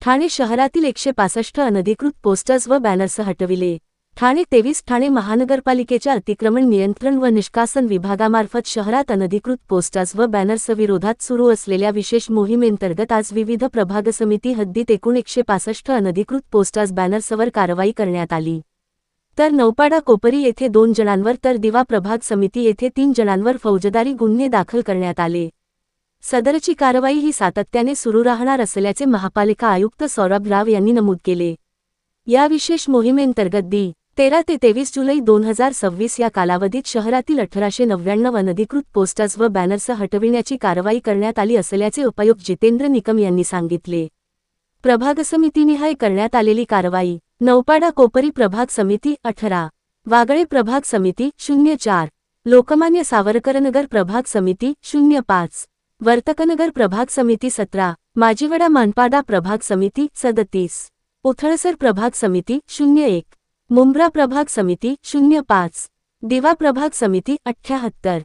ठाणे शहरातील 165 अनधिकृत पोस्टर्स व बॅनर्स हटविले. ठाणे 23 ठाणे महानगरपालिकेच्या अतिक्रमण नियंत्रण व निष्कासन विभागामार्फत शहरात अनधिकृत पोस्टर्स व बॅनर्स विरोधात सुरू असलेल्या विशेष मोहिमेंतर्गत आज विविध प्रभाग समिती हद्दीत एकूण 165 अनधिकृत पोस्टर्स बॅनर्सवर कारवाई करण्यात आली. तर नौपाडा कोपरी येथे 2 जणांवर तर दिवा प्रभाग समिती येथे 3 जणांवर फौजदारी गुन्हे दाखल करण्यात आले. सदरची कारवाई ही सातत्याने सुरू राहणार असल्याचे महापालिका आयुक्त सौरभ राव यांनी नमूद केले. या विशेष मोहिमेंतर्गत 13 ते 23 जुलै 2026 या कालावधीत शहरातील 1899 अनधिकृत पोस्टर्स व बॅनर्स हटविण्याची कारवाई करण्यात आली असल्याचे उपायुक्त जितेंद्र निकम यांनी सांगितले. प्रभाग समितीनिहाय करण्यात आलेली कारवाई: नौपाडा कोपरी प्रभाग समिती 18, वागळे प्रभाग समिती 04, लोकमान्य सावरकरनगर प्रभाग समिती 05, वर्तकनगर प्रभाग समिती 17, माजीवडा मानपाडा प्रभाग समिती 37, उथळसर प्रभाग समिती 01, मुंब्रा प्रभाग समिती 05, दिवा प्रभाग समिती 78.